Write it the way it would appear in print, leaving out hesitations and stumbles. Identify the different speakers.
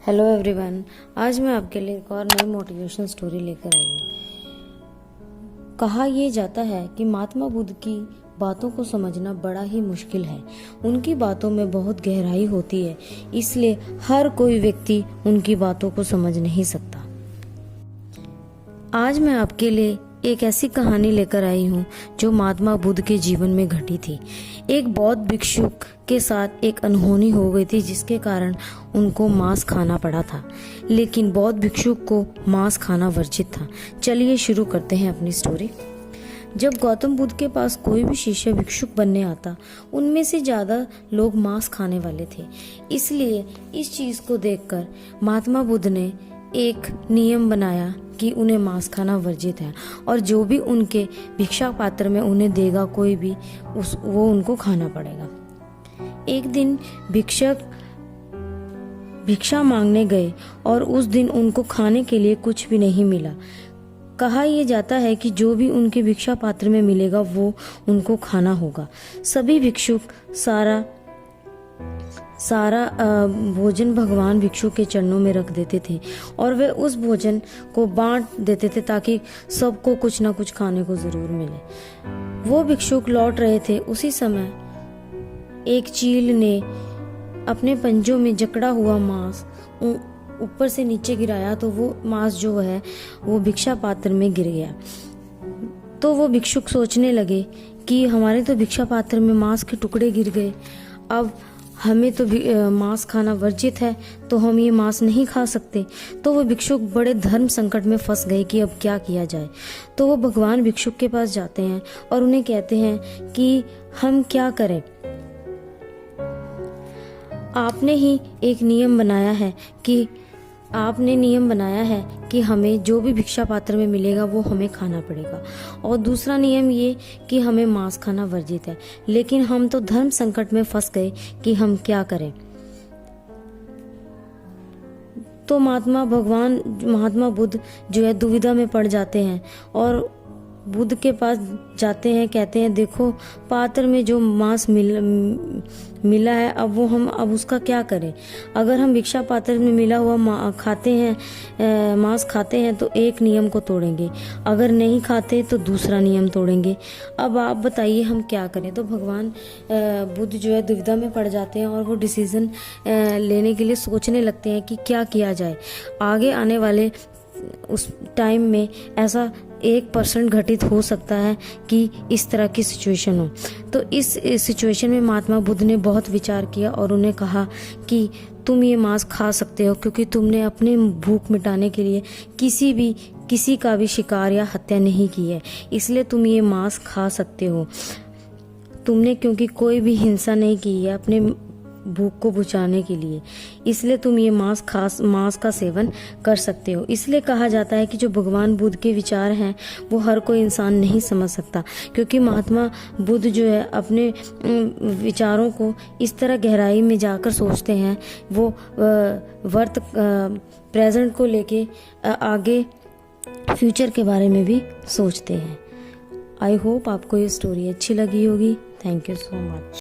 Speaker 1: Hello everyone. आज मैं आपके लिए एक और नई मोटिवेशन स्टोरी लेकर आई हूँ। कहा यह जाता है कि महात्मा बुद्ध की बातों को समझना बड़ा ही मुश्किल है। उनकी बातों में बहुत गहराई होती है, इसलिए हर कोई व्यक्ति उनकी बातों को समझ नहीं सकता। आज मैं आपके लिए एक ऐसी कहानी लेकर आई हूँ जो महात्मा बुद्ध के जीवन में घटी थी। एक बौद्ध भिक्षु के साथ एक अनहोनी हो गई थी, जिसके कारण उनको मांस खाना पड़ा था, लेकिन बौद्ध भिक्षु को मांस खाना वर्जित था। चलिए शुरू करते हैं अपनी स्टोरी। जब गौतम बुद्ध के पास कोई भी शिष्य भिक्षुक बनने आता, उनमें से ज्यादा लोग मांस खाने वाले थे। इसलिए इस चीज को देखकर महात्मा बुद्ध ने एक नियम बनाया कि उन्हें मांस खाना वर्जित है और जो भी उनके भिक्षा पात्र में उन्हें देगा कोई भी वो उनको खाना पड़ेगा। एक दिन भिक्षक भिक्षा मांगने गए और उस दिन उनको खाने के लिए कुछ भी नहीं मिला। कहा यह जाता है कि जो भी उनके भिक्षा पात्र में मिलेगा वो उनको खाना होगा। सभी भिक्षुक सारा भोजन भगवान भिक्षु के चरणों में रख देते थे और वे उस भोजन को बांट देते थे ताकि सबको कुछ ना कुछ खाने को जरूर मिले। वो भिक्षुक लौट रहे थे, उसी समय एक चील ने अपने पंजों में जकड़ा हुआ मांस ऊपर से नीचे गिराया, तो वो मांस जो है वो भिक्षा पात्र में गिर गया। तो वो भिक्षुक सोचने लगे कि हमारे तो भिक्षा पात्र में मांस के टुकड़े गिर गए, अब हमें तो मांस खाना वर्जित है, तो हम ये मांस नहीं खा सकते। तो वो भिक्षुक बड़े धर्म संकट में फंस गए कि अब क्या किया जाए। तो वो भगवान भिक्षुक के पास जाते हैं और उन्हें कहते हैं कि हम क्या करें, आपने एक नियम बनाया है कि हमें जो भी भिक्षा पात्र में मिलेगा वो हमें खाना पड़ेगा, और दूसरा नियम ये कि हमें मांस खाना वर्जित है, लेकिन हम तो धर्म संकट में फंस गए कि हम क्या करें। तो महात्मा बुद्ध जो है दुविधा में पड़ जाते हैं और बुद्ध के पास जाते हैं, कहते हैं देखो पात्र में जो मांस मिला है, अब उसका क्या करें। अगर हम भिक्षा पात्र में मिला हुआ मांस खाते हैं तो एक नियम को तोड़ेंगे, अगर नहीं खाते तो दूसरा नियम तोड़ेंगे। अब आप बताइए हम क्या करें। तो भगवान बुद्ध जो है दुविधा में पड़ जाते हैं और वो डिसीजन लेने के लिए सोचने लगते हैं कि क्या किया जाए। आगे आने वाले उस टाइम में ऐसा 1% घटित हो सकता है कि इस तरह की सिचुएशन हो। तो इस सिचुएशन में महात्मा बुद्ध ने बहुत विचार किया और उन्हें कहा कि तुम ये मांस खा सकते हो, क्योंकि तुमने अपने भूख मिटाने के लिए किसी का भी शिकार या हत्या नहीं की है, इसलिए तुम ये मांस खा सकते हो। तुमने क्योंकि कोई भी हिंसा नहीं की है अपने भूख को बुझाने के लिए, इसलिए तुम ये मांस का सेवन कर सकते हो। इसलिए कहा जाता है कि जो भगवान बुद्ध के विचार हैं वो हर कोई इंसान नहीं समझ सकता, क्योंकि महात्मा बुद्ध जो है अपने विचारों को इस तरह गहराई में जाकर सोचते हैं। वो प्रेजेंट को लेके आगे फ्यूचर के बारे में भी सोचते हैं। आई होप आपको ये स्टोरी अच्छी लगी होगी। Thank you so much.